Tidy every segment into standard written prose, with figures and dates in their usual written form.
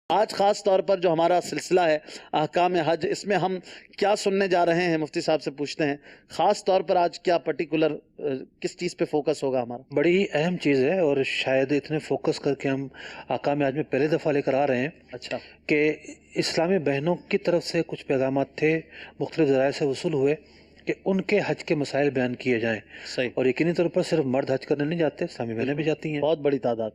آج خاص طور پر جو ہمارا سلسلہ ہے احکام حج، اس میں ہم کیا سننے جا رہے ہیں؟ مفتی صاحب سے پوچھتے ہیں خاص طور پر آج کیا پرٹیکولر کس چیز پہ فوکس ہوگا ہمارا؟ بڑی اہم چیز ہے اور شاید اتنے فوکس کر کے ہم احکام حج میں پہلے دفعہ لے کر آ رہے ہیں اچھا، کہ اسلامی بہنوں کی طرف سے کچھ پیغامات تھے، مختلف ذرائع سے وصول ہوئے کہ ان کے حج کے مسائل بیان کیے جائیں، صحیح، اور یقینی طور پر صرف مرد حج کرنے نہیں جاتے، اسلامی بہنیں بھی جاتی ہیں۔ بہت بڑی تعداد۔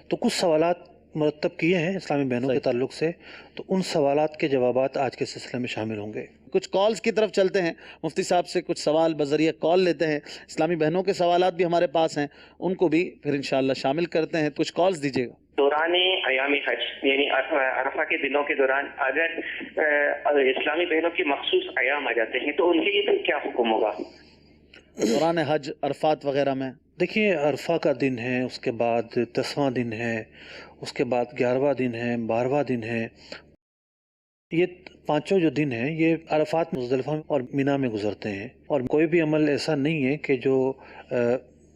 تو کچھ سوالات مرتب کیے ہیں اسلامی بہنوں کے صحیح، تعلق سے، تو ان سوالات کے جوابات آج کے سلسلے میں شامل ہوں گے۔ کچھ کالز کی طرف چلتے ہیں، مفتی صاحب سے کچھ سوال بذریعہ کال لیتے ہیں، اسلامی بہنوں کے سوالات بھی ہمارے پاس ہیں، ان کو بھی پھر انشاءاللہ شامل کرتے ہیں۔ کچھ کالز دیجیے گا۔ دوران ایام حج یعنی عرفہ کے دنوں کے دوران اگر اسلامی بہنوں کی مخصوص ایام آ جاتے ہیں تو ان کے لیے کیا حکم ہوگا؟ دوران حج عرفات وغیرہ میں دیکھیے، عرفہ کا دن ہے، اس کے بعد 10واں دن ہے، اس کے بعد 11واں دن ہے، 12واں دن ہے۔ یہ پانچوں جو دن ہیں یہ عرفات، مزدلفہ اور مینا میں گزرتے ہیں، اور کوئی بھی عمل ایسا نہیں ہے کہ جو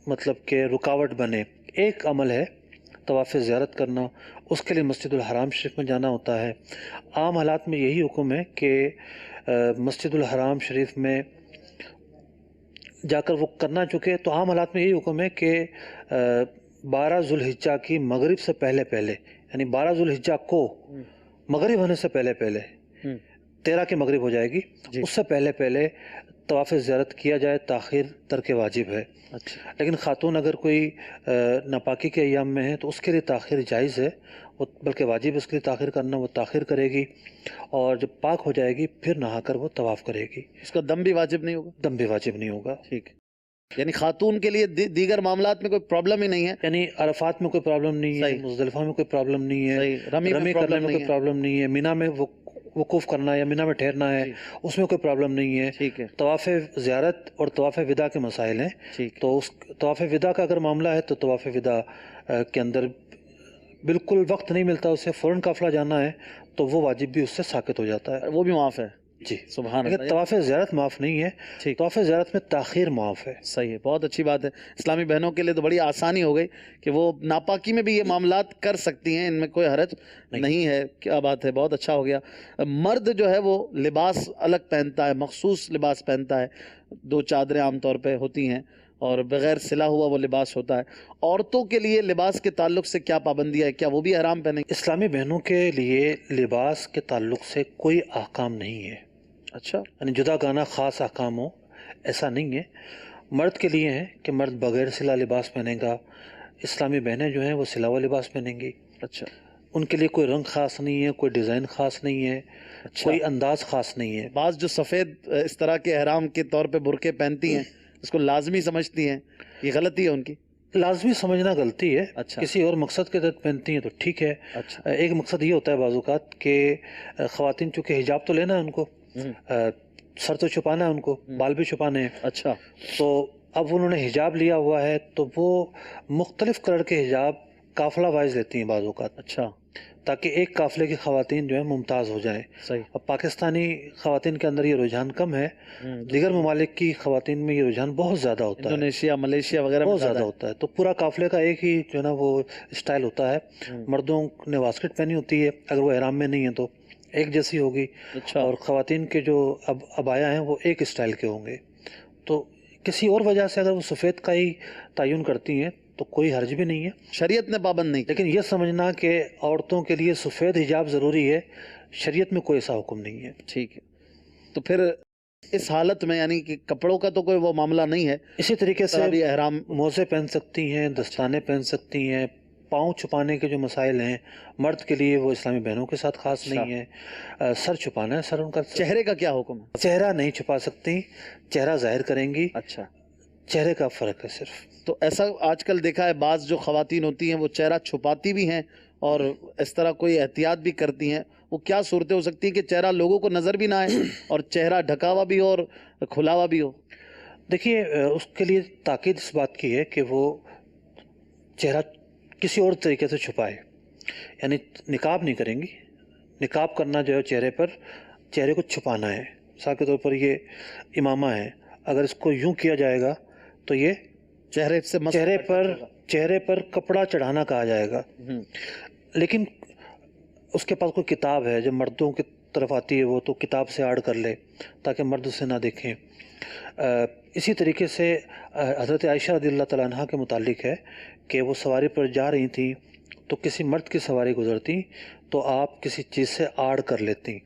مطلب کہ رکاوٹ بنے۔ ایک عمل ہے طواف زیارت کرنا، اس کے لیے مسجد الحرام شریف میں جانا ہوتا ہے۔ عام حالات میں یہی حکم ہے کہ مسجد الحرام شریف میں جا کر وہ کرنا چکے، تو عام حالات میں یہی حکم ہے کہ 12 ذوالحجہ کی مغرب سے پہلے یعنی 12 ذوالحجہ کو مغرب ہونے سے پہلے 13 کی مغرب ہو جائے گی، اس سے پہلے طواف زیارت کیا جائے، تاخیر ترک واجب ہے۔ اچھا، لیکن خاتون اگر کوئی ناپاکی کے ایام میں ہے تو اس کے لیے تاخیر جائز ہے، بلکہ واجب اس کے لیے تاخیر کرنا، وہ تاخیر کرے گی، اور جب پاک ہو جائے گی پھر نہا کر وہ طواف کرے گی۔ اس کا دم بھی واجب نہیں ہوگا؟ دم بھی واجب نہیں ہوگا۔ ٹھیک ہے، یعنی خاتون کے لیے دیگر معاملات میں کوئی پرابلم ہی نہیں ہے؟ یعنی عرفات میں کوئی پرابلم نہیں ہے، صحیح، مزدلفہ میں کوئی پرابلم نہیں ہے، صحیح، رمی میں رمی پرابلم کرنے میں نہیں کوئی ہے، پرابلم نہیں ہے، مینا میں وقوف کرنا یا مینا میں ٹھہرنا ہے، جی، اس میں کوئی پرابلم نہیں ہے۔ ٹھیک ہے، طواف زیارت اور طواف وداع کے مسائل ہیں، ٹھیک، تو اس طواف وداع کا اگر معاملہ ہے تو طواف وداع کے اندر بالکل وقت نہیں ملتا، اسے فوراً قافلہ جانا ہے تو وہ واجب بھی اس سے ساقط ہو جاتا ہے۔ وہ بھی معاف ہے؟ جی، سبحان لیکن اللہ، طواف زیارت معاف نہیں ہے، ٹھیک، طواف زیارت میں تاخیر معاف ہے۔ صحیح ہے، بہت اچھی بات ہے۔ اسلامی بہنوں کے لیے تو بڑی آسانی ہو گئی کہ وہ ناپاکی میں بھی یہ معاملات کر سکتی ہیں، ان میں کوئی حرج نہیں ہے۔ کیا بات ہے، بہت اچھا ہو گیا۔ مرد جو ہے وہ لباس الگ پہنتا ہے، مخصوص لباس پہنتا ہے، 2 چادریں عام طور پہ ہوتی ہیں اور بغیر سلا ہوا وہ لباس ہوتا ہے۔ عورتوں کے لیے لباس کے تعلق سے کیا پابندی ہے؟ کیا وہ بھی احرام پہنیں گے؟ اسلامی بہنوں کے لیے لباس کے تعلق سے کوئی احکام نہیں ہے، اچھا، یعنی جدا گانا خاص احکام ہو ایسا نہیں ہے۔ مرد کے لیے ہے کہ مرد بغیر سلا لباس پہنے گا، اسلامی بہنیں جو ہیں وہ سلا ہوا لباس پہنیں گی۔ اچھا، ان کے لیے کوئی رنگ خاص نہیں ہے، کوئی ڈیزائن خاص نہیں ہے، اچھا۔ کوئی انداز خاص نہیں ہے۔ بعض جو سفید اس طرح کے احرام کے طور پہ برقعے پہنتی ہیں، اس کو لازمی سمجھتی ہیں، یہ غلطی ہے ان کی؟ لازمی سمجھنا غلطی ہے، اچھا، کسی اور مقصد کے تحت پہنتی ہیں تو ٹھیک ہے۔ اچھا، ایک مقصد یہ ہوتا ہے بعض اوقات کہ خواتین چونکہ حجاب تو لینا ہے ان کو، سر تو چھپانا ہے ان کو، بال بھی چھپانے ہیں، اچھا، تو اب انہوں نے حجاب لیا ہوا ہے تو وہ مختلف کلر کے حجاب قافلہ وائز لیتی ہیں بعض اوقات، اچھا، تاکہ ایک قافلے کی خواتین جو ہیں ممتاز ہو جائیں۔ صحیح، اب پاکستانی خواتین کے اندر یہ رجحان کم ہے، دیگر ممالک کی خواتین میں یہ رجحان بہت زیادہ ہوتا ہے، انڈونیشیا، ملیشیا وغیرہ میں بہت زیادہ ہوتا ہے۔ تو پورا قافلے کا ایک ہی جو ہے نا وہ اسٹائل ہوتا ہے۔ مردوں نے واسکٹ پہنی ہوتی ہے، اگر وہ احرام میں نہیں ہے تو ایک جیسی ہوگی، اچھا، اور خواتین کے جو عبایا ہیں وہ ایک اسٹائل کے ہوں گے۔ تو کسی اور وجہ سے اگر وہ سفید کا ہی تعین کرتی ہیں تو کوئی حرج بھی نہیں ہے، شریعت نے پابند نہیں کیا۔ لیکن یہ سمجھنا کہ عورتوں کے لیے سفید حجاب ضروری ہے، شریعت میں کوئی ایسا حکم نہیں ہے۔ ٹھیک ہے، تو پھر اس حالت میں یعنی کہ کپڑوں کا تو کوئی وہ معاملہ نہیں ہے، اسی طریقے سے بھی احرام موزے پہن سکتی ہیں، دستانے پہن سکتی ہیں۔ پاؤں چھپانے کے جو مسائل ہیں مرد کے لیے وہ اسلامی بہنوں کے ساتھ خاص نہیں ہے۔ سر چھپانا ہے، سر ان کا چہرے کا کیا حکم ہے؟ چہرہ نہیں چھپا سکتی، چہرہ ظاہر کریں گی، اچھا، چہرے کا فرق ہے صرف۔ تو ایسا آج کل دیکھا ہے بعض جو خواتین ہوتی ہیں وہ چہرہ چھپاتی بھی ہیں اور اس طرح کوئی احتیاط بھی کرتی ہیں، وہ کیا صورتیں ہو سکتی ہیں کہ چہرہ لوگوں کو نظر بھی نہ آئے اور چہرہ ڈھکا ہوا بھی ہو اور کھلا ہوا بھی ہو؟ دیکھیے، اس کے لیے تاکید اس بات کی ہے کہ وہ چہرہ کسی اور طریقے سے چھپائے، یعنی نقاب نہیں کریں گی۔ نقاب کرنا جو ہے چہرے پر، چہرے کو چھپانا ہے۔ مثال کے طور پر یہ امامہ ہے، اگر اس کو یوں کیا جائے گا تو یہ چہرے پر کپڑا چڑھانا کہا جائے گا۔ لیکن اس کے پاس کوئی کتاب ہے جو مردوں کی طرف آتی ہے وہ تو کتاب سے آڑ کر لے تاکہ مرد اسے نہ دیکھیں. اسی طریقے سے حضرت عائشہ رضی اللہ تعالیٰ عنہ کے متعلق ہے کہ وہ سواری پر جا رہی تھیں تو کسی مرد کی سواری گزرتی تو آپ کسی چیز سے آڑ کر لیتی.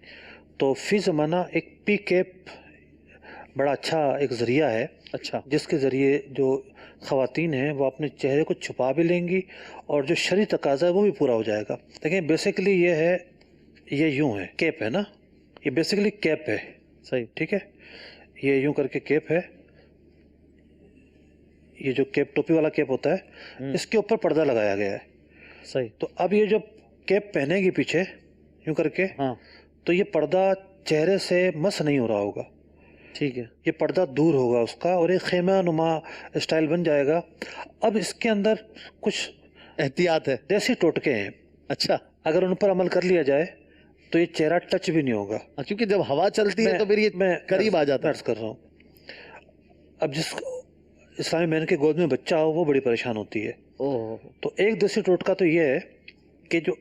تو فی زمانہ ایک پی کیپ بڑا اچھا ایک ذریعہ ہے اچھا جس کے ذریعے جو خواتین ہیں وہ اپنے چہرے کو چھپا بھی لیں گی اور جو شرعی تقاضا ہے وہ بھی پورا ہو جائے گا. دیکھیں بیسیکلی یہ ہے، یہ یوں ہے، کیپ ہے نا، یہ بیسیکلی کیپ ہے، صحیح. ٹھیک ہے، یہ یوں کر کے کیپ ہے، یہ جو کیپ ٹوپی والا کیپ ہوتا ہے اس کے اوپر پردہ لگایا گیا ہے. صحیح. تو اب یہ جو کیپ پہنے گی پیچھے یوں کر کے ہاں تو یہ پردہ چہرے سے مس نہیں ہو رہا ہوگا، ٹھیک ہے. یہ پردہ دور ہوگا اس کا اور ایک خیمہ نما اسٹائل بن جائے گا. اب اس کے اندر کچھ احتیاط ہے. دیسی ٹوٹکے ہیں، اچھا اگر ان پر عمل کر لیا جائے تو یہ چہرہ ٹچ بھی نہیں ہوگا. کیونکہ جب ہوا چلتی ہے تو پھر یہ میں قریب آ جاتا ہے. عرض کر رہا ہوں، اب جس اسلامی بہن کے گود میں بچہ ہو وہ بڑی پریشان ہوتی ہے. اوہ تو ایک دیسی ٹوٹکا تو یہ ہے کہ جو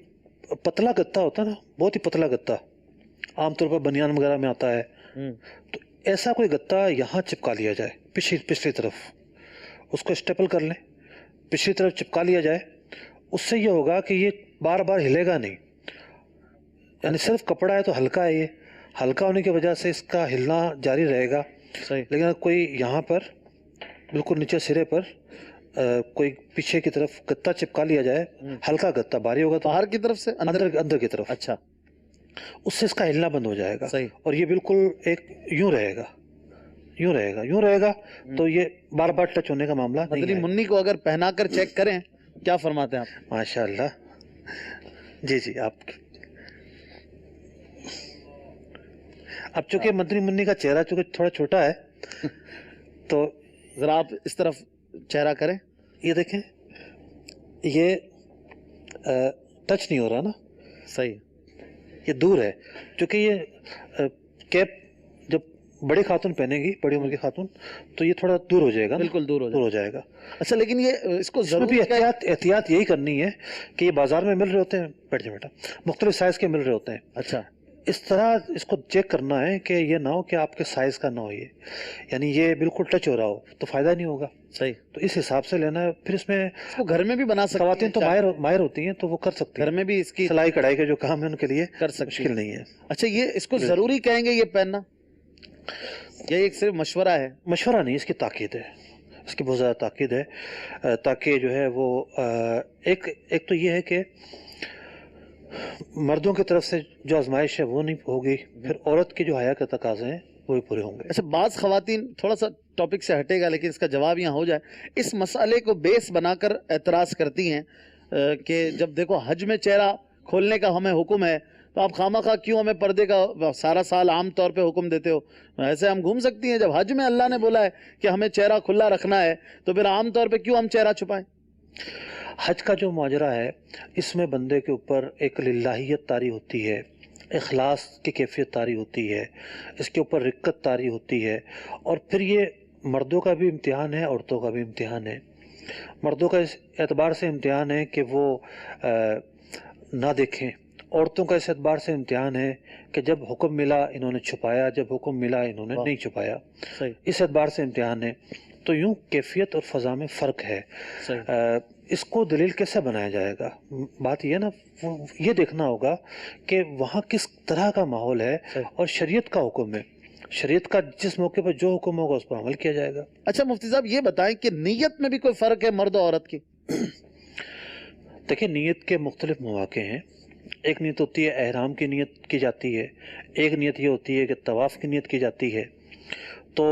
پتلا گتا ہوتا ہے نا، بہت ہی پتلا گتا، عام طور پر بنیان وغیرہ میں آتا ہے، تو ایسا کوئی گتا یہاں چپکا لیا جائے پچھلی طرف، اس کو اسٹیپل کر لیں، پچھلی طرف چپکا لیا جائے. اس سے یہ ہوگا کہ یہ بار بار ہلے گا نہیں، یعنی صرف کپڑا ہے تو ہلکا ہے، یہ ہلکا ہونے کی وجہ سے اس کا ہلنا جاری رہے گا. صحیح. لیکن اگر کوئی یہاں پر بالکل نیچے سرے پر کوئی پیچھے کی طرف گتا چپکا لیا جائے، ہلکا گتا، بھاری ہوگا تو باہر کی طرف سے اندر کی طرف، اچھا اس سے اس کا ہلنا بند ہو جائے گا. صحیح. اور یہ بالکل ایک یوں رہے گا تو یہ بار بار ٹچ ہونے کا معاملہ نہیں مدنی ہے. منی کو اگر پہنا کر چیک کریں کیا فرماتے ہیں آپ؟ ماشاء اللہ. جی آپ اب چونکہ مدنی منی کا چہرہ چونکہ تھوڑا چھوٹا ہے تو ذرا آپ اس طرف چہرہ کریں. یہ دیکھیں، یہ ٹچ نہیں ہو رہا نا، صحیح. یہ دور ہے. چونکہ یہ کیپ جب بڑی خاتون پہنے گی، بڑی عمر کی خاتون، تو یہ تھوڑا دور ہو جائے گا نا، بالکل دور ہو جائے گا. اچھا لیکن یہ اس کو اس میں ضرور بھی احتیاط یہی کرنی ہے کہ یہ بازار میں مل رہے ہوتے ہیں، بیٹھ جا بیٹا، مختلف سائز کے مل رہے ہوتے ہیں. اچھا اس طرح اس کو چیک کرنا ہے کہ یہ نہ ہو کہ آپ کے سائز کا نہ ہو، یہ یعنی یہ بالکل ٹچ ہو رہا ہو تو فائدہ نہیں ہوگا. صحیح. تو اس حساب سے لینا ہے. پھر اس میں اس کو گھر میں بھی بنا سکتے خواتین تو ماہر ہوتی ہیں تو وہ کر سکتی ہیں، گھر میں بھی اس کی سلائی کڑھائی کے جو کام ہے ان کے لیے کر سکتی مشکل نہیں ہے. اچھا یہ اس کو ضروری کہیں گے یہ پہننا، یہ ایک صرف مشورہ ہے؟ مشورہ نہیں، اس کی تاکید ہے، اس کی بہت زیادہ تاکید ہے، تاکہ جو ہے وہ ایک تو یہ ہے کہ مردوں کی طرف سے جو آزمائش ہے وہ نہیں ہوگی، پھر عورت کے جو حیا کے تقاضے ہیں وہ بھی پورے ہوں گے. اچھا بعض خواتین، تھوڑا سا ٹاپک سے ہٹے گا لیکن اس کا جواب یہاں ہو جائے، اس مسئلے کو بیس بنا کر اعتراض کرتی ہیں کہ جب دیکھو حج میں چہرہ کھولنے کا ہمیں حکم ہے تو آپ خواہ کیوں ہمیں پردے کا سارا سال عام طور پہ حکم دیتے ہو؟ ایسے ہم گھوم سکتی ہیں، جب حج میں اللہ نے بولا ہے کہ ہمیں چہرہ کھلا رکھنا ہے تو پھر عام طور پہ کیوں ہم چہرہ چھپائیں؟ حج کا جو ماجرا ہے اس میں بندے کے اوپر ایک للہیت طاری ہوتی ہے، اخلاص کی کیفیت طاری ہوتی ہے، اس کے اوپر رقت طاری ہوتی ہے. اور پھر یہ مردوں کا بھی امتحان ہے، عورتوں کا بھی امتحان ہے. مردوں کا اس اعتبار سے امتحان ہے کہ وہ نہ دیکھیں، عورتوں کا اس اعتبار سے امتحان ہے کہ جب حکم ملا انہوں نے چھپایا، جب حکم ملا انہوں نے نہیں چھپایا. صحیح. اس اعتبار سے امتحان ہے. تو یوں کیفیت اور فضا میں فرق ہے. اس کو دلیل کیسے بنایا جائے گا؟ بات یہ نا، یہ دیکھنا ہوگا کہ وہاں کس طرح کا ماحول ہے اور شریعت کا حکم ہے. شریعت کا جس موقع پر جو حکم ہوگا اس پر عمل کیا جائے گا. اچھا مفتی صاحب یہ بتائیں کہ نیت میں بھی کوئی فرق ہے مرد و عورت کی؟ دیکھیں نیت کے مختلف مواقع ہیں. ایک نیت ہوتی ہے احرام کی نیت کی جاتی ہے، ایک نیت یہ ہوتی ہے کہ طواف کی نیت کی جاتی ہے. تو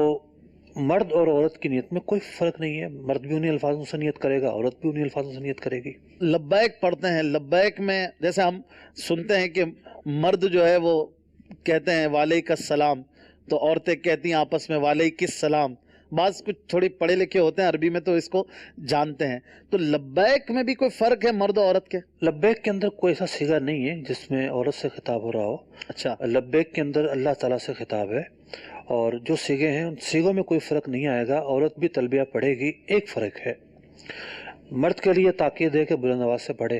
مرد اور عورت کی نیت میں کوئی فرق نہیں ہے. مرد بھی انہیں الفاظوں سے نیت کرے گا، عورت بھی انہیں الفاظوں سے نیت کرے گی. لبیک پڑھتے ہیں، لبیک میں جیسے ہم سنتے ہیں کہ مرد جو ہے وہ کہتے ہیں وعلیک السلام، تو عورتیں کہتی ہیں آپس میں وعلیک السلام. بعض کچھ تھوڑی پڑھے لکھے ہوتے ہیں عربی میں تو اس کو جانتے ہیں. تو لبیک میں بھی کوئی فرق ہے مرد و عورت کے؟ لبیک کے اندر کوئی ایسا صیغہ نہیں ہے جس میں عورت سے خطاب ہو رہا ہو. اچھا. لبیک کے اندر اللہ تعالیٰ سے خطاب ہے، اور جو صیغے ہیں ان صیغوں میں کوئی فرق نہیں آئے گا. عورت بھی تلبیہ پڑھے گی. ایک فرق ہے، مرد کے لیے تاکید ہے کہ بلند آواز سے پڑھے،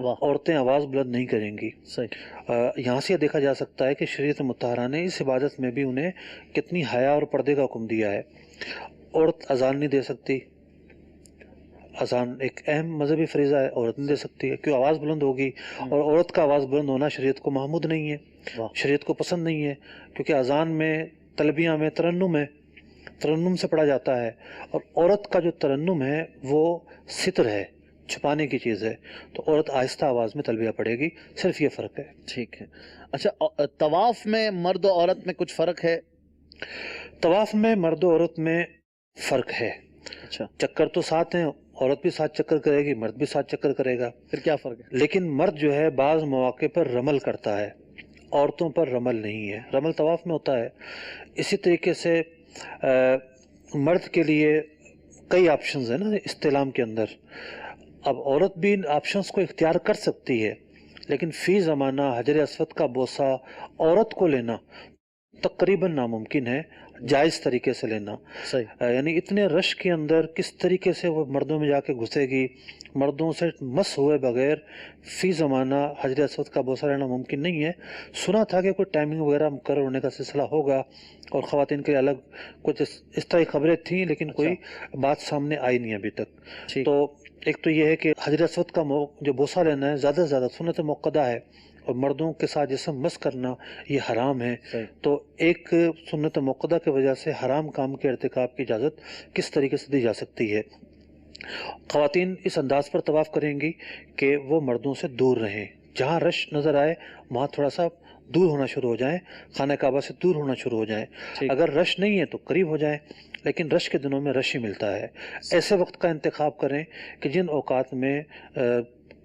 واہ عورتیں آواز بلند نہیں کریں گی۔ صحیح، یہاں سے یہ دیکھا جا سکتا ہے کہ شریعت مطہرہ نے اس عبادت میں بھی انہیں کتنی حیا اور پردے کا حکم دیا ہے۔ عورت اذان نہیں دے سکتی، اذان ایک اہم مذہبی فریضہ ہے، عورت نہیں دے سکتی ہے، کیوں؟ آواز بلند ہوگی، اور عورت کا آواز بلند ہونا شریعت کو محمود نہیں ہے، واہ شریعت کو پسند نہیں ہے، کیونکہ اذان میں، تلبیہ میں ترنم سے پڑھا جاتا ہے، اور عورت کا جو ترنم ہے وہ ستر ہے، چھپانے کی چیز ہے، تو عورت آہستہ آواز میں تلبیہ پڑھے گی، صرف یہ فرق ہے۔ ٹھیک ہے۔ اچھا طواف میں مرد و عورت میں کچھ فرق ہے؟ طواف میں مرد و عورت میں فرق ہے، اچھا چکر تو ساتھ ہیں، عورت بھی ساتھ چکر کرے گی، مرد بھی ساتھ چکر کرے گا، پھر کیا فرق ہے؟ لیکن مرد جو ہے بعض مواقع پر رمل کرتا ہے، عورتوں پر رمل نہیں ہے، رمل طواف میں ہوتا ہے۔ اسی طریقے سے مرد کے لیے کئی آپشنز ہیں نا استعلام کے اندر، اب عورت بھی ان آپشنز کو اختیار کر سکتی ہے، لیکن فی زمانہ حجر اسود کا بوسہ عورت کو لینا تقریباً ناممکن ہے، جائز طریقے سے لینا، صحیح، یعنی اتنے رش کے اندر کس طریقے سے وہ مردوں میں جا کے گھسے گی، مردوں سے مس ہوئے بغیر فی زمانہ حجر اسود کا بوسہ لینا ممکن نہیں ہے۔ سنا تھا کہ کوئی ٹائمنگ وغیرہ مقرر ہونے کا سلسلہ ہوگا، اور خواتین کے لیے الگ کچھ اس طرح کی خبریں تھیں، لیکن کوئی بات سامنے آئی نہیں ابھی تک۔ ٹھیک، تو ایک تو یہ ہے کہ حجر اسود کا جو بوسہ لینا ہے زیادہ سے زیادہ سنت موقدہ ہے، اور مردوں کے ساتھ جسم مس کرنا یہ حرام ہے، صحیح، تو ایک سنت موقدہ کی وجہ سے حرام کام کے ارتکاب کی اجازت کس طریقے سے دی جا سکتی ہے؟ خواتین اس انداز پر طواف کریں گی کہ وہ مردوں سے دور رہیں، جہاں رش نظر آئے وہاں تھوڑا سا دور ہونا شروع ہو جائیں، خانہ کعبہ سے دور ہونا شروع ہو جائیں، ٹھیک، اگر رش نہیں ہے تو قریب ہو جائیں، لیکن رش کے دنوں میں رش ہی ملتا ہے۔ ایسے وقت کا انتخاب کریں کہ جن اوقات میں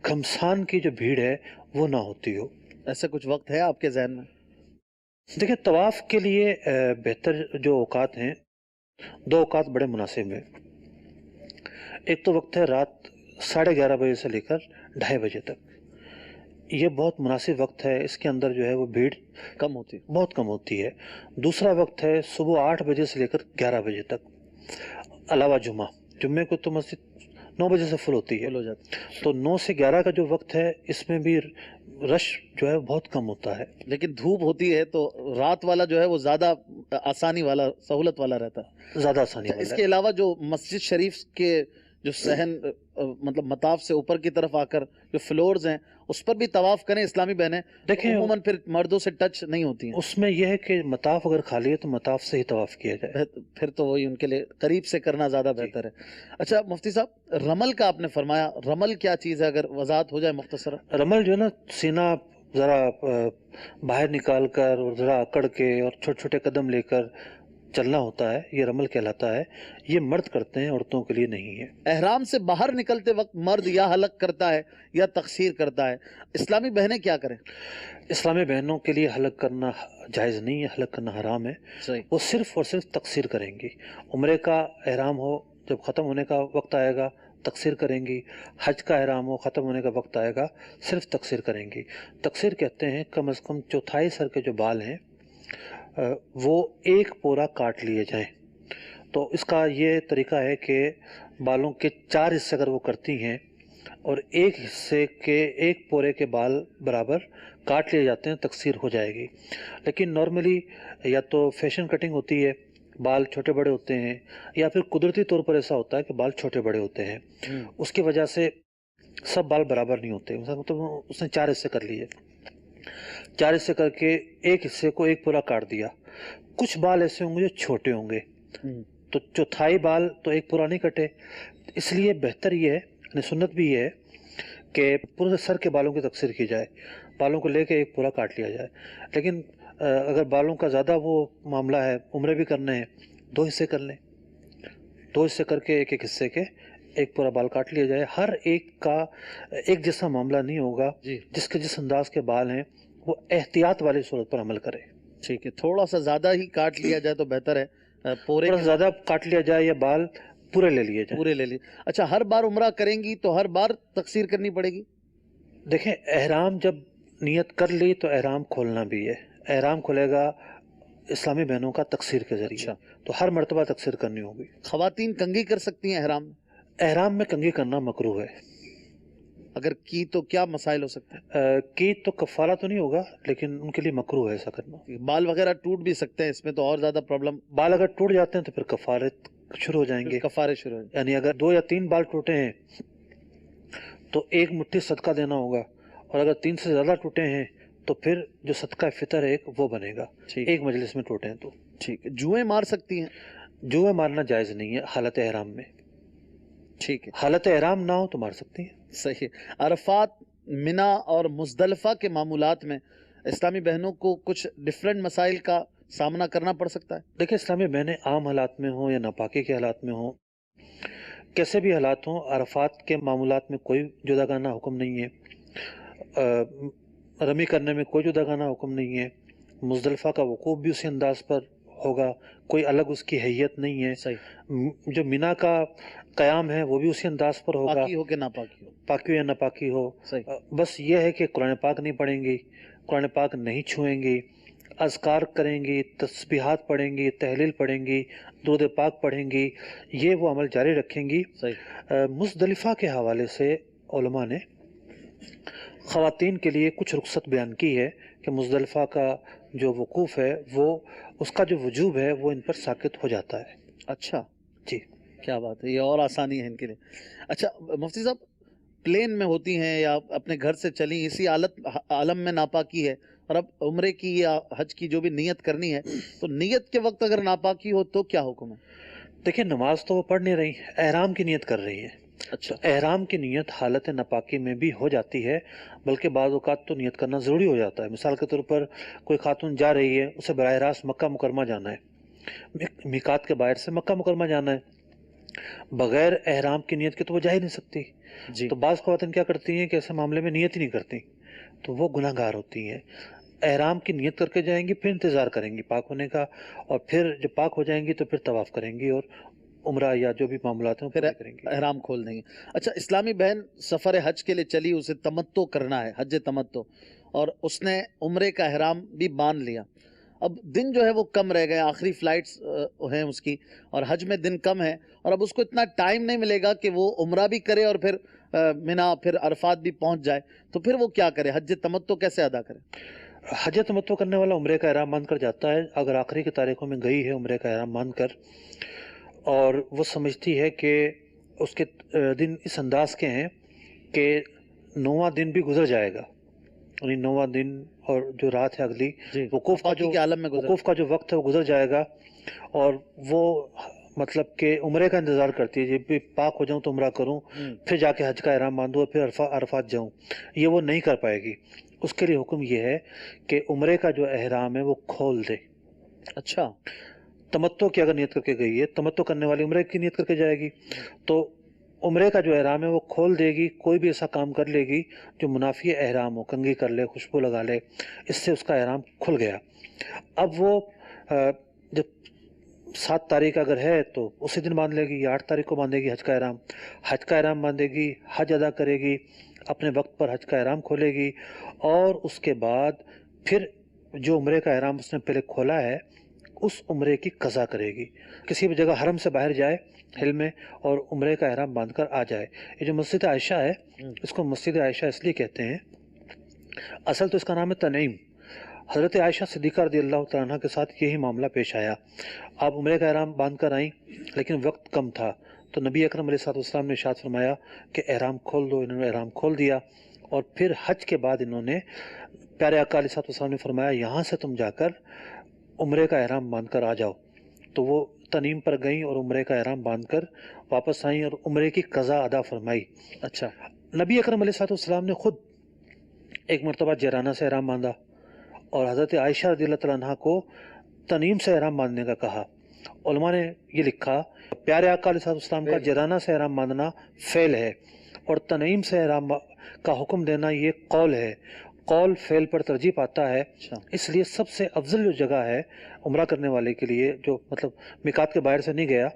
گھمسان کی جو بھیڑ ہے وہ نہ ہوتی ہو۔ ایسا کچھ وقت ہے آپ کے ذہن میں؟ دیکھیں طواف کے لیے بہتر جو اوقات ہیں، دو اوقات بڑے مناسب ہیں۔ ایک تو وقت ہے رات 11:30 بجے سے لے کر 2:30 بجے تک، یہ بہت مناسب وقت ہے، اس کے اندر جو ہے وہ بھیڑ کم ہوتی ہے، بہت کم ہوتی ہے۔ دوسرا وقت ہے صبح 8 بجے سے لے کر 11 بجے تک، علاوہ جمعے کو تو مسجد 9 بجے سے فل ہوتی ہے، فل ہو جاتی ہے، تو 9 سے 11 کا جو وقت ہے اس میں بھی رش جو ہے بہت کم ہوتا ہے۔ لیکن دھوپ ہوتی ہے تو رات والا جو ہے وہ زیادہ آسانی والا، سہولت والا رہتا ہے۔ زیادہ آسانی اس والا کے ہے۔ علاوہ جو مسجد شریف کے جو صحن مطلب مطاف سے اوپر کی طرف آ کر جو فلورز ہیں اس پر بھی طواف کریں اسلامی بہنیں، دیکھیں عموماً پھر مردوں سے ٹچ نہیں ہوتی ہیں، اس میں یہ ہے کہ مطاف اگر خالی ہے تو مطاف سے ہی طواف کیا جائے۔ پھر تو وہی ان کے لیے قریب سے کرنا زیادہ بہتر ہے۔ اچھا مفتی صاحب، رمل کا آپ نے فرمایا، رمل کیا چیز ہے اگر وضاحت ہو جائے مختصر؟ رمل جو ہے نا، سینہ ذرا باہر نکال کر اور ذرا اکڑ کے اور چھوٹے چھوٹے قدم لے کر چلنا ہوتا ہے، یہ رمل کہلاتا ہے، یہ مرد کرتے ہیں، عورتوں کے لیے نہیں ہے۔ احرام سے باہر نکلتے وقت مرد یا حلق کرتا ہے یا تقصیر کرتا ہے، اسلامی بہنیں کیا کریں؟ اسلامی بہنوں کے لیے حلق کرنا جائز نہیں ہے، حلق کرنا حرام ہے، صحیح، وہ صرف اور صرف تقصیر کریں گی۔ عمرے کا احرام ہو، جب ختم ہونے کا وقت آئے گا تقصیر کریں گی، حج کا احرام ہو، ختم ہونے کا وقت آئے گا صرف تقصیر کریں گی۔ تقصیر کہتے ہیں کم از کم چوتھائی سر کے جو بال ہیں وہ ایک پورا کاٹ لیے جائیں۔ تو اس کا یہ طریقہ ہے کہ بالوں کے 4 حصے اگر وہ کرتی ہیں اور ایک حصے کے ایک پورے کے بال برابر کاٹ لیے جاتے ہیں، تقصیر ہو جائے گی۔ لیکن نارملی یا تو فیشن کٹنگ ہوتی ہے، بال چھوٹے بڑے ہوتے ہیں، یا پھر قدرتی طور پر ایسا ہوتا ہے کہ بال چھوٹے بڑے ہوتے ہیں، اس کی وجہ سے سب بال برابر نہیں ہوتے، مطلب اس نے 4 حصے کر لیے، 4 حصے کر کے ایک حصے کو ایک پورا کاٹ دیا۔ کچھ بال ایسے ہوں گے جو چھوٹے ہوں گے، تو چوتھائی بال تو ایک پورا نہیں کٹے، اس لیے بہتر یہ ہے، یعنی سنت بھی یہ ہے کہ پورے سر کے بالوں کی تقصیر کی جائے، بالوں کو لے کے ایک پورا کاٹ لیا جائے۔ لیکن اگر بالوں کا زیادہ وہ معاملہ ہے، عمرے بھی کرنے ہیں، 2 حصے کر لیں، 2 حصے کر کے ایک حصے کے ایک پورا بال کاٹ لیا جائے۔ ہر ایک کا ایک جیسا معاملہ نہیں ہوگا، جس کے جس انداز کے بال ہیں وہ احتیاط والی صورت پر عمل کرے۔ ٹھیک ہے، تھوڑا سا زیادہ ہی کاٹ لیا جائے تو بہتر ہے، پورے تھوڑا زیادہ کاٹ لیا جائے یا بال پورے لے لیے جائیں۔ پورے لے لی۔ اچھا، ہر بار عمرہ کریں گی تو ہر بار تقصیر کرنی پڑے گی؟ دیکھیں احرام جب نیت کر لی تو احرام کھولنا بھی ہے، احرام کھلے گا اسلامی بہنوں کا تقصیر کے ذریعے، تو ہر مرتبہ تقصیر کرنی ہوگی۔ خواتین کنگھی کر سکتی ہیں احرام میں؟ احرام میں کنگھی کرنا مکروہ ہے. اگر کی تو کیا مسائل ہو سکتے ہیں؟ کی تو کفارہ تو نہیں ہوگا لیکن ان کے لیے مکروہ ہے ایسا کرنا. بال وغیرہ ٹوٹ بھی سکتے ہیں، اس میں تو اور زیادہ پرابلم. بال اگر ٹوٹ جاتے ہیں تو پھر کفارت شروع ہو جائیں گے. کفارے شروع ہو جائیں یعنی اگر 2 یا 3 بال ٹوٹے ہیں تو 1 مٹھی صدقہ دینا ہوگا، اور اگر 3 سے زیادہ ٹوٹے ہیں تو پھر جو صدقہ فطر ہے وہ بنے گا. ٹھیک. ایک مجلس میں ٹوٹے ہیں تو. ٹھیک ہے. جوئیں مار سکتی ہیں؟ جوئیں مارنا جائز نہیں ہے حالت احرام میں. ٹھیک ہے. حالت احرام نہ ہو تو مار سکتی ہیں. صحیح. عرفات، منا اور مزدلفہ کے معمولات میں اسلامی بہنوں کو کچھ ڈفرینٹ مسائل کا سامنا کرنا پڑ سکتا ہے؟ دیکھیں اسلامی بہنیں عام حالات میں ہوں یا ناپاکی کے حالات میں ہوں، کیسے بھی حالات ہوں، عرفات کے معمولات میں کوئی جداگانہ حکم نہیں ہے. رمی کرنے میں کوئی جداگانہ حکم نہیں ہے. مزدلفہ کا وقوف بھی اسی انداز پر ہوگا، کوئی الگ اس کی حیت نہیں ہے. صحیح. جو مینا کا قیام ہے وہ بھی اسی انداز پر ہوگا، پاکی ہو کہ ناپاکی ہو. پاکی ہو یا ناپاکی ہو. صحیح. بس یہ ہے کہ قرآن پاک نہیں پڑھیں گی، قرآن پاک نہیں چھوئیں گی، اذکار کریں گی، تسبیحات پڑھیں گی، تحلیل پڑھیں گی، درود پاک پڑھیں گی، یہ وہ عمل جاری رکھیں گی. صحیح. مزدلفہ کے حوالے سے علماء نے خواتین کے لیے کچھ رخصت بیان کی ہے کہ مزدلفہ کا جو وقوف ہے وہ اس کا جو وجوب ہے وہ ان پر ساقط ہو جاتا ہے. اچھا جی کیا بات ہے، یہ اور آسانی ہے ان کے لیے. اچھا مفتی صاحب، پلین میں ہوتی ہیں یا اپنے گھر سے چلی، اسی عالم میں ناپاکی ہے، اور اب عمرے کی یا حج کی جو بھی نیت کرنی ہے، تو نیت کے وقت اگر ناپاکی ہو تو کیا حکم ہے؟ دیکھیں نماز تو وہ پڑھ نہیں رہی، احرام کی نیت کر رہی ہیں. اچھا. احرام کی نیت حالت ناپاکی میں بھی ہو جاتی ہے، بلکہ بعض اوقات تو نیت کرنا ضروری ہو جاتا ہے. مثال کے طور پر کوئی خاتون جا رہی ہے، اسے براہ راست مکہ مکرمہ جانا ہے، میقات کے باہر سے مکہ مکرمہ جانا ہے، بغیر احرام کی نیت کے تو وہ جا ہی نہیں سکتی. جی. تو بعض خواتین کیا کرتی ہیں کہ ایسے معاملے میں نیت ہی نہیں کرتی، تو وہ گناہ گار ہوتی ہیں. احرام کی نیت کر کے جائیں گی، پھر انتظار کریں گی پاک ہونے کا، اور پھر جب پاک ہو جائیں گی تو پھر طواف کریں گی اور عمرہ یا جو بھی معاملات ہیں پھر پورے کریں گی. احرام کھول دیں گے. اچھا اسلامی بہن سفر حج کے لیے چلی، اسے تمتع کرنا ہے، حج تمتع، اور اس نے عمرے کا احرام بھی باندھ لیا. اب دن جو ہے وہ کم رہ گئے، آخری فلائٹس ہیں اس کی، اور حج میں دن کم ہے، اور اب اس کو اتنا ٹائم نہیں ملے گا کہ وہ عمرہ بھی کرے اور پھر منا پھر عرفات بھی پہنچ جائے. تو پھر وہ کیا کرے، حج تمتع کیسے ادا کرے؟ حج تمتع کرنے والا عمرے کا احرام باندھ کر جاتا ہے. اگر آخری کی تاریخوں میں گئی ہے عمرے کا احرام باندھ کر، اور وہ سمجھتی ہے کہ اس کے دن اس انداز کے ہیں کہ 9واں دن بھی گزر جائے گا، یعنی 9واں دن اور جو رات ہے اگلی، وقوف کا جو وقت ہے وہ گزر جائے گا، اور وہ مطلب کہ عمرے کا انتظار کرتی ہے، جب بھی پاک ہو جاؤں تو عمرہ کروں، پھر جا کے حج کا احرام باندھوں اور پھر عرفات جاؤں. یہ وہ نہیں کر پائے گی. اس کے لیے حکم یہ ہے کہ عمرے کا جو احرام ہے وہ کھول دے. اچھا. تمتع کی اگر نیت کر کے گئی ہے، تمتع کرنے والی عمرے کی نیت کر کے جائے گی، تو عمرے کا جو احرام ہے وہ کھول دے گی. کوئی بھی ایسا کام کر لے گی جو منافی احرام ہو، کنگھی کر لے، خوشبو لگا لے، اس سے اس کا احرام کھل گیا. اب وہ جب 7 تاریخ اگر ہے تو اسی دن باندھ لے گی، یا 8 تاریخ کو باندھے گی حج کا احرام باندھے گی، حج ادا کرے گی، اپنے وقت پر حج کا احرام کھولے گی، اور اس کے بعد پھر جو عمرے کا احرام اس نے پہلے کھولا ہے اس عمرے کی قضا کرے گی. کسی بھی جگہ حرم سے باہر جائے ہل میں اور عمرے کا احرام باندھ کر آ جائے. یہ جو مسجد عائشہ ہے اس کو مسجد عائشہ اس لیے کہتے ہیں، اصل تو اس کا نام ہے تنعیم. حضرت عائشہ صدیقہ رضی اللہ تعالیٰ عنہ کے ساتھ یہی معاملہ پیش آیا. آپ عمرے کا احرام باندھ کر آئیں لیکن وقت کم تھا، تو نبی اکرم علیہ الصلوۃ والسلام نے ارشاد فرمایا کہ احرام کھول دو. انہوں نے احرام کھول دیا، اور پھر حج کے بعد انہوں نے پیارے آقا علیہ الصلوۃ والسلام نے فرمایا یہاں سے تم جا کر عمرے کا احرام باندھ کر آ جاؤ. تو وہ تنعیم پر گئیں اور عمرے کا احرام باندھ کر واپس آئیں اور عمرے کی قضا ادا فرمائی. اچھا. نبی اکرم علیہ الصلوۃ والسلام نے خود ایک مرتبہ جیرانہ سے احرام باندھا اور حضرت عائشہ رضی اللہ تعالیٰ عنہ کو تنعیم سے احرام باندھنے کا کہا. علماء نے یہ لکھا پیارے آقا علیہ الصلوۃ والسلام کا جیرانہ سے احرام باندھنا فعل ہے، اور تنعیم سے احرام کا حکم دینا یہ قول ہے. قول فعل پر ترجیح پاتا ہے. اس لیے سب سے افضل جو جگہ ہے عمرہ کرنے والے کے لیے جو مطلب میقات کے باہر سے نہیں گیا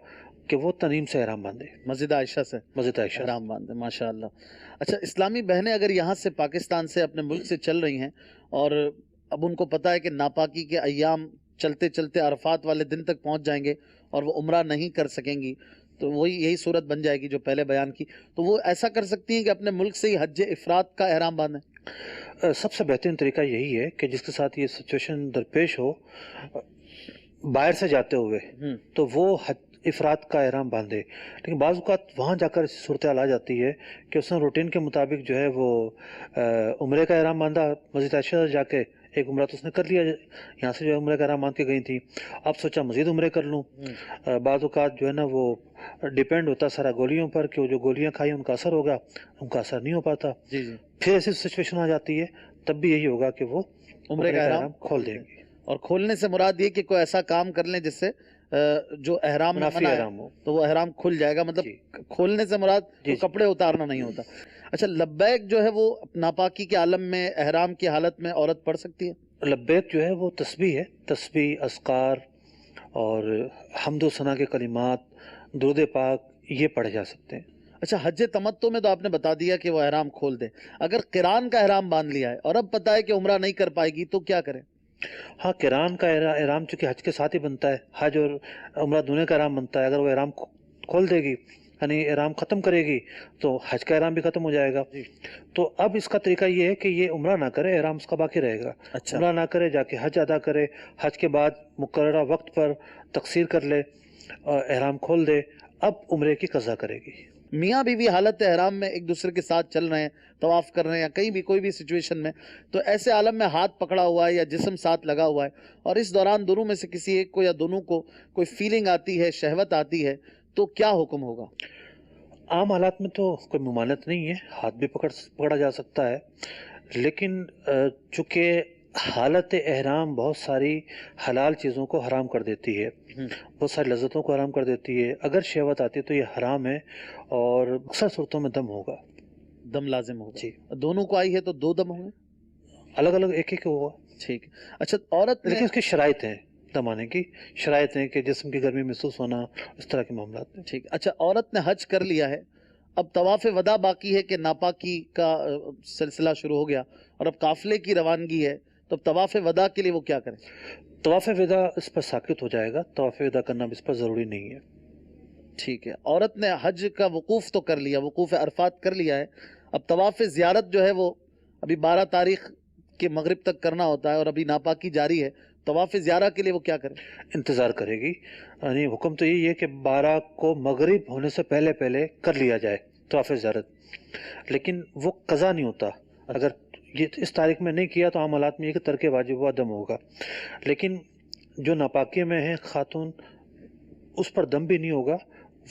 کہ وہ تنعیم سے احرام باندھے، مسجد عائشہ سے احرام باندھے. ماشاء اللہ. اچھا اسلامی بہنیں اگر یہاں سے پاکستان سے اپنے ملک سے چل رہی ہیں اور اب ان کو پتہ ہے کہ ناپاکی کے ایام چلتے چلتے عرفات والے دن تک پہنچ جائیں گے اور وہ عمرہ نہیں کر سکیں گی، تو وہی یہی صورت بن جائے گی جو پہلے بیان کی. تو وہ ایسا کر سکتی ہیں کہ اپنے ملک سے ہی حج افراد کا احرام باندھیں؟ سب سے بہترین طریقہ یہی ہے کہ جس کے ساتھ یہ سچویشن درپیش ہو باہر سے جاتے ہوئے تو وہ افراد کا احرام باندھے. لیکن بعض اوقات وہاں جا کر صورتحال آ جاتی ہے کہ اس نے روٹین کے مطابق جو ہے وہ عمرے کا احرام باندھا مسجد عائشہ جا کے، ایک عمرہ تو اس نے کر لیا، یہاں سے جو ہے عمرے کا احرام باندھ کے گئی تھی، اب سوچا مزید عمرے کر لوں. بعض اوقات جو ہے نا وہ ڈیپینڈ ہوتا سارا گولیوں پر کہ وہ جو گولیاں کھائی ان کا اثر ہوگا، ان کا اثر نہیں ہو پاتا. جی جی. پھر ایسی سچویشن آ جاتی ہے تب بھی یہی ہوگا کہ وہ عمرے کا احرام کھول دیں گے. اور کھولنے سے مراد یہ کہ کوئی ایسا کام کر لیں جس سے جو احرام منافی منع ہے احرام ہو تو وہ احرام کھل جائے گا. مطلب کھولنے سے مراد جی. کپڑے اتارنا نہیں ہوتا. اچھا، لبیک جو ہے وہ ناپاکی کے عالم میں احرام کی حالت میں عورت پڑھ سکتی ہے؟ لبیک جو ہے وہ تسبیح ہے، تسبیح، اذکار اور حمد و ثنا کے کلمات، درود پاک یہ پڑھے جا سکتے ہیں. اچھا، حج تمتع میں تو آپ نے بتا دیا کہ وہ احرام کھول دے. اگر قران کا احرام باندھ لیا ہے اور اب پتہ ہے کہ عمرہ نہیں کر پائے گی تو کیا کریں؟ ہاں، قران کا احرام چونکہ حج کے ساتھ ہی بنتا ہے، حج اور عمرہ دونوں کا احرام بنتا ہے. اگر وہ احرام کھول دے گی یعنی احرام ختم کرے گی تو حج کا احرام بھی ختم ہو جائے گا. تو اب اس کا طریقہ یہ ہے کہ یہ عمرہ نہ کرے، احرام اس کا باقی رہے گا. اچھا. عمرہ نہ کرے، جا کے حج ادا کرے، حج کے بعد مقررہ وقت پر تقصیر کر لے اور احرام کھول دے، اب عمرے کی قضا کرے گی. میاں بیوی حالت احرام میں ایک دوسرے کے ساتھ چل رہے ہیں، طواف کر رہے ہیں یا کہیں بھی کوئی بھی سچویشن میں، تو ایسے عالم میں ہاتھ پکڑا ہوا ہے یا جسم ساتھ لگا ہوا ہے اور اس دوران دونوں میں سے کسی ایک کو یا دونوں کو کوئی فیلنگ آتی ہے، شہوت آتی ہے، تو کیا حکم ہوگا؟ عام حالات میں تو کوئی ممانعت نہیں ہے، ہاتھ بھی پکڑا جا سکتا ہے. لیکن چونکہ حالت احرام بہت ساری حلال چیزوں کو حرام کر دیتی ہے، بہت ساری لذتوں کو حرام کر دیتی ہے. اگر شہوت آتی ہے تو یہ حرام ہے اور اکثر صورتوں میں دم ہوگا. دم لازم ہوگا. جی. دونوں کو آئی ہے تو دو دم ہوں گے؟ الگ الگ ایک ایک ہوگا. ٹھیک. اچھا، عورت لیکن اس کی شرائط ہیں، دم آنے کی شرائط ہیں کہ جسم کی گرمی محسوس ہونا، اس طرح کے معاملات ہیں. ٹھیک. اچھا، عورت نے حج کر لیا ہے، اب طواف وداع باقی ہے کہ ناپاکی کا سلسلہ شروع ہو گیا اور اب قافلے کی روانگی ہے، تو اب طواف وداع کے لیے وہ کیا کریں؟ طواف وداع اس پر ساقط ہو جائے گا، طواف وداع کرنا اس پر ضروری نہیں ہے. ٹھیک ہے. عورت نے حج کا وقوف تو کر لیا، وقوف عرفات کر لیا ہے، اب طواف زیارت جو ہے وہ ابھی 12 تاریخ کے مغرب تک کرنا ہوتا ہے اور ابھی ناپاکی جاری ہے، طواف زیارہ کے لیے وہ کیا کرے؟ انتظار کرے گی. یعنی حکم تو یہی ہے کہ 12 کو مغرب ہونے سے پہلے پہلے کر لیا جائے طواف زیارت، لیکن وہ قضا نہیں ہوتا. اگر یہ اس تاریخ میں نہیں کیا تو عام حالات میں یہ کہ ترک واجب و دم ہوگا. لیکن جو ناپاکی میں ہے خاتون، اس پر دم بھی نہیں ہوگا،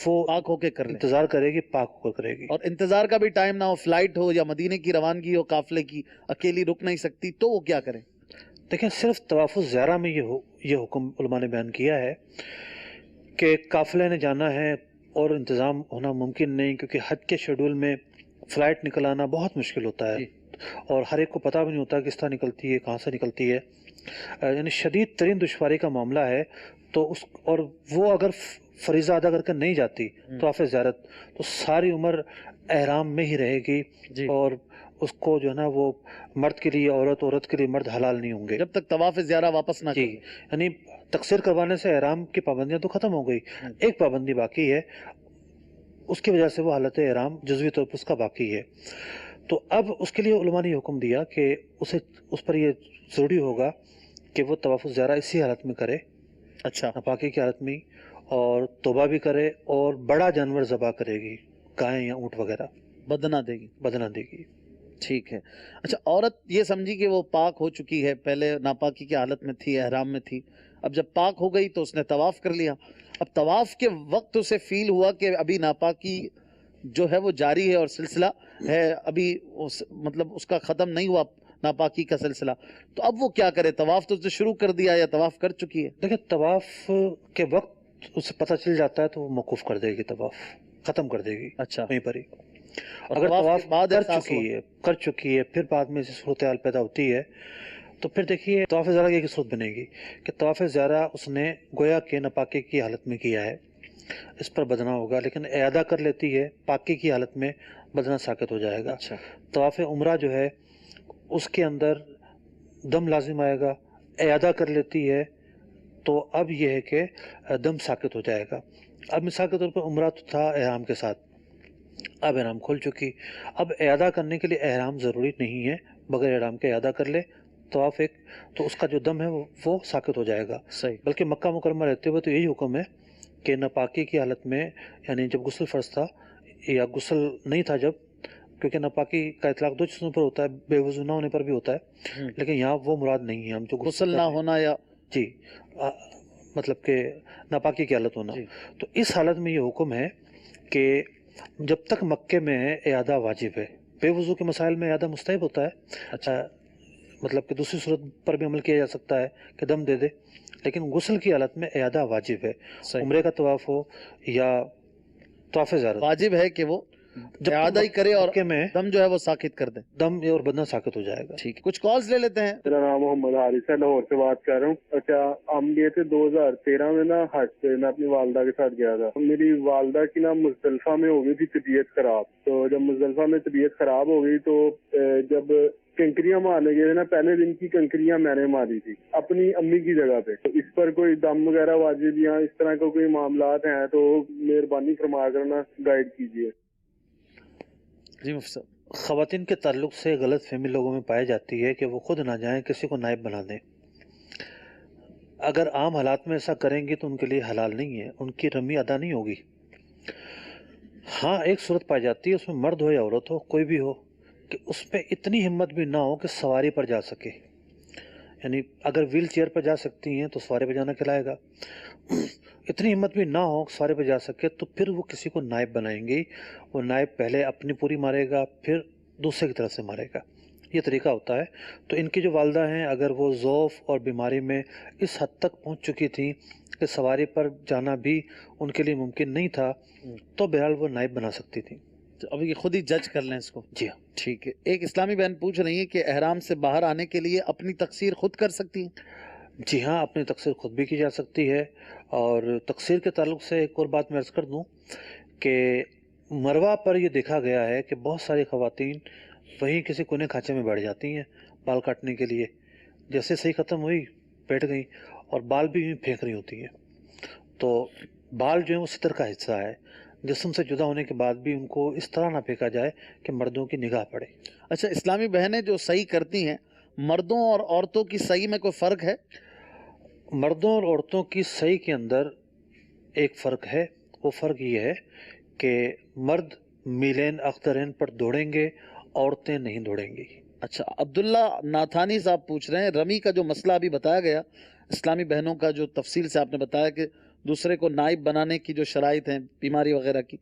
وہ پاک ہو کے کر لیں. انتظار کرے گی، پاک ہو کر کرے گی. اور انتظار کا بھی ٹائم نہ ہو، فلائٹ ہو یا مدینے کی روانگی ہو قافلے کی، اکیلی رک نہیں سکتی، تو وہ کیا کریں؟ دیکھیں، صرف طواف الزیارہ میں یہ حکم علماء نے بیان کیا ہے کہ قافلے نے جانا ہے اور انتظام ہونا ممکن نہیں، کیونکہ حج کے شیڈول میں فلائٹ نکل آنا بہت مشکل ہوتا ہے اور ہر ایک کو پتہ بھی نہیں ہوتا کس طرح نکلتی ہے، کہاں سے نکلتی ہے. یعنی شدید ترین دشواری کا معاملہ ہے. تو اور وہ اگر فریضہ ادا کر کے نہیں جاتی طواف زیارت تو ساری عمر احرام میں ہی رہے گی اور اس کو جو ہے نا وہ مرد کے لیے عورت، عورت کے لیے مرد حلال نہیں ہوں گے جب تک طواف زیارہ واپس نہ جی. یعنی تقصیر کروانے سے احرام کی پابندیاں تو ختم ہو گئی، ایک پابندی باقی ہے، اس کی وجہ سے وہ حالت احرام جزوی طور پر اس کا باقی ہے. تو اب اس کے لیے علماء نے حکم دیا کہ اس پر یہ ضروری ہوگا کہ وہ طواف الزیارہ اسی حالت میں کرے، اچھا، ناپاکی کی حالت میں، اور توبہ بھی کرے اور بڑا جانور ذبح کرے گی، گائے یا اونٹ وغیرہ بدنہ دے گی. بدنہ دے گی. ٹھیک ہے. اچھا، عورت یہ سمجھی کہ وہ پاک ہو چکی ہے، پہلے ناپاکی کی حالت میں تھی، احرام میں تھی، اب جب پاک ہو گئی تو اس نے طواف کر لیا، اب طواف کے وقت اسے فیل ہوا کہ ابھی ناپاکی جو ہے وہ جاری ہے اور سلسلہ ہے، ابھی مطلب اس کا ختم نہیں ہوا ناپاکی کا سلسلہ، تو اب وہ کیا کرے؟ طواف تو اس نے شروع کر دیا یا طواف کر چکی ہے؟ دیکھیں، طواف کے وقت اسے پتہ چل جاتا ہے تو وہ موقوف کر دے گی، طواف ختم کر دے گی. اچھا. وہیں پر ہی. اگر طواف کر چکی ہے پھر بعد میں صورتحال پیدا ہوتی ہے تو پھر دیکھیے طواف زیارہ کی صورت بنے گی کہ طواف زیارہ اس نے گویا کہ ناپاکی کی حالت میں کیا ہے، اس پر بدنہ ہوگا. لیکن اعادہ کر لیتی ہے پاکی کی حالت میں، بدنہ ساقط ہو جائے گا. اچھا. طواف عمرہ جو ہے اس کے اندر دم لازم آئے گا، اعادہ کر لیتی ہے تو اب یہ ہے کہ دم ساقط ہو جائے گا. اب مثال کے طور پر عمرہ تو تھا احرام کے ساتھ، اب احرام کھل چکی، اب اعادہ کرنے کے لیے احرام ضروری نہیں ہے، بغیر احرام کے اعادہ کر لے طواف ایک، تو اس کا جو دم ہے وہ ساقط ہو جائے گا۔ صحیح۔ بلکہ مکہ مکرمہ رہتے ہوئے تو یہی حکم ہے کہ ناپاکی کی حالت میں، یعنی جب غسل فرض تھا یا غسل نہیں تھا جب، کیونکہ ناپاکی کا اطلاق دو چیزوں پر ہوتا ہے، بے وضو نہ ہونے پر بھی ہوتا ہے، لیکن یہاں وہ مراد نہیں ہے، ہم جو غسل نہ ہونا یا جی مطلب کہ ناپاکی کی حالت ہونا، تو اس حالت میں یہ حکم ہے کہ جب تک مکے میں ہے اعادہ واجب ہے۔ بے وضو کے مسائل میں اعادہ مستحب ہوتا ہے، اچھا، مطلب کہ دوسری صورت پر بھی عمل کیا جا سکتا ہے کہ دم دے دے، لیکن غسل کی حالت میں اعادہ واجب ہے، صحیح۔ عمرے کا طواف ہو یا طواف زیارت، واجب ہے کہ وہ جب اعادہ ہی کرے اور مکے میں دم جو ہے وہ ساقط کر دیں۔ دم اور بدنہ ساقط ہو جائے گا۔ ٹھیک ہے، کچھ کالز لے لیتے ہیں۔ میرا نام محمد حارث ہے، لاہور سے بات کر رہا ہوں۔ اچھا، ہم گئے تھے 2013 میں نا حج پہ، میں اپنی والدہ کے ساتھ گیا تھا۔ میری والدہ کی نا مزدلفہ میں ہو گئی تھی طبیعت خراب، تو جب مزدلفہ میں طبیعت خراب ہو گئی تو جب کنکریاں مارنے گئے تھے نا، پہلے دن کی کنکریاں میں نے ماری تھی اپنی امی کی جگہ پہ، تو اس پر کوئی دم وغیرہ واجب یا اس طرح کا کوئی معاملات ہیں تو مہربانی فرما کر نا گائیڈ کیجیے۔ جی مفتی صاحب۔ خواتین کے تعلق سے غلط فہمی لوگوں میں پائی جاتی ہے کہ وہ خود نہ جائیں، کسی کو نائب بنا دیں۔ اگر عام حالات میں ایسا کریں گی تو ان کے لیے حلال نہیں ہے، ان کی رمی ادا نہیں ہوگی۔ ہاں، ایک صورت پائی جاتی ہے، اس میں مرد ہو یا عورت ہو، کوئی بھی ہو، کہ اس پہ اتنی ہمت بھی نہ ہو کہ سواری پر جا سکے، یعنی اگر ویل چیئر پر جا سکتی ہیں تو سواری پہ جانا کھلائے گا، اتنی ہمت بھی نہ ہو کہ سواری پہ جا سکے تو پھر وہ کسی کو نائب بنائیں گی۔ وہ نائب پہلے اپنی پوری مارے گا، پھر دوسرے کی طرف سے مارے گا، یہ طریقہ ہوتا ہے۔ تو ان کی جو والدہ ہیں، اگر وہ ضعف اور بیماری میں اس حد تک پہنچ چکی تھیں کہ سواری پر جانا بھی ان کے لیے ممکن نہیں تھا، تو بہرحال وہ نائب بنا سکتی تھیں۔ اب یہ خود ہی جج کر لیں اس کو۔ جی ہاں، ٹھیک ہے، ایک اسلامی بہن پوچھ رہی ہے کہ احرام سے باہر آنے کے لیے اپنی تقصیر خود کر سکتی ہیں؟ جی ہاں، اپنی تقصیر خود بھی کی جا سکتی ہے۔ اور تقصیر کے تعلق سے ایک اور بات میں عرض کر دوں کہ مروہ پر یہ دیکھا گیا ہے کہ بہت ساری خواتین وہیں کسی کونے کھانچے میں بیٹھ جاتی ہیں بال کاٹنے کے لیے، جیسے صحیح ختم ہوئی بیٹھ گئیں، اور بال بھی یوں پھینک رہی ہوتی ہیں۔ تو بال جو ہیں وہ ستر کا حصہ ہے، جسم سے جدا ہونے کے بعد بھی ان کو اس طرح نہ پھینکا جائے کہ مردوں کی نگاہ پڑے۔ اچھا، اسلامی بہنیں جو صحیح کرتی ہیں، مردوں اور عورتوں کی صحیح میں کوئی فرق ہے؟ مردوں اور عورتوں کی صحیح کے اندر ایک فرق ہے، وہ فرق یہ ہے کہ مرد میلین اخترین پر دوڑیں گے، عورتیں نہیں دوڑیں گی۔ اچھا، عبداللہ ناتھانی صاحب پوچھ رہے ہیں، رمی کا جو مسئلہ ابھی بتایا گیا، اسلامی بہنوں کا جو تفصیل سے آپ نے بتایا کہ دوسرے کو نائب بنانے کی جو شرائط ہیں بیماری وغیرہ کی،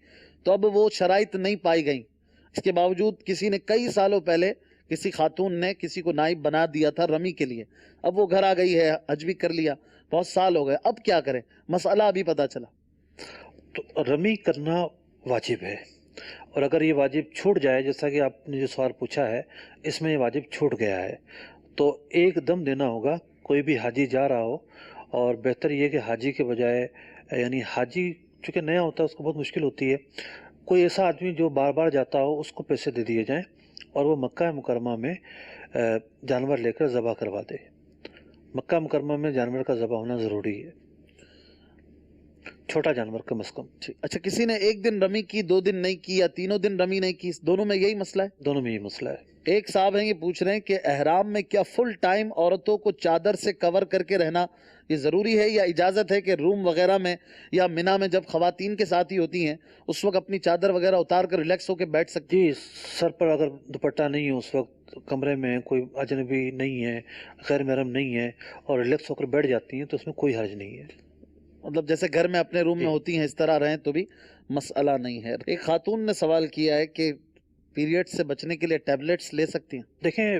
تو اب وہ شرائط نہیں پائی گئیں، اس کے باوجود کسی نے کئی سالوں پہلے کسی خاتون نے کسی کو نائب بنا دیا تھا رمی کے لیے، اب وہ گھر آ گئی ہے، حج بھی کر لیا، بہت سال ہو گئے، اب کیا کریں؟ مسئلہ ابھی پتہ چلا۔ تو رمی کرنا واجب ہے، اور اگر یہ واجب چھوٹ جائے، جیسا کہ آپ نے جو سوال پوچھا ہے، اس میں یہ واجب چھوٹ گیا ہے، تو ایک دم دینا ہوگا۔ کوئی بھی حاجی جا رہا ہو، اور بہتر یہ کہ حاجی کے بجائے، یعنی حاجی چونکہ نیا ہوتا ہے اس کو بہت مشکل ہوتی ہے، کوئی ایسا آدمی جو بار بار جاتا ہو اس کو پیسے دے دیے جائیں، اور وہ مکہ مکرمہ میں جانور لے کر ذبح کروا دے۔ مکہ مکرمہ میں جانور کا ذبح ہونا ضروری ہے، چھوٹا جانور کم از کم۔ اچھا، کسی نے ایک دن رمی کی، 2 دن نہیں کی، یا تینوں دن رمی نہیں کی، دونوں میں یہی مسئلہ ہے؟ دونوں میں یہ مسئلہ ہے۔ ایک صاحب ہیں، یہ پوچھ رہے ہیں کہ احرام میں کیا فل ٹائم عورتوں کو چادر سے کور کر کے رہنا یہ ضروری ہے، یا اجازت ہے کہ روم وغیرہ میں یا مینا میں جب خواتین کے ساتھ ہی ہوتی ہیں اس وقت اپنی چادر وغیرہ اتار کر ریلیکس ہو کے بیٹھ سکتی جی، سر پر اگر دوپٹہ نہیں ہے، اس وقت کمرے میں کوئی اجنبی نہیں ہے، غیر محرم نہیں ہے، اور ریلیکس ہو کر بیٹھ جاتی ہیں تو اس میں کوئی حرج نہیں ہے۔ مطلب جیسے گھر میں اپنے روم میں ہوتی ہیں اس طرح رہیں تو بھی مسئلہ نہیں ہے۔ ایک خاتون نے سوال کیا ہے کہ پیریڈ سے بچنے کے لیے ٹیبلٹس لے سکتی ہیں؟ دیکھیں،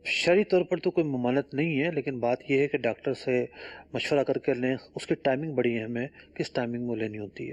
شرعی طور پر تو کوئی ممانعت نہیں ہے، لیکن بات یہ ہے کہ ڈاکٹر سے مشورہ کر کے لیں، اس کی ٹائمنگ بڑی اہم ہے، کس ٹائمنگ میں لینی ہوتی ہے۔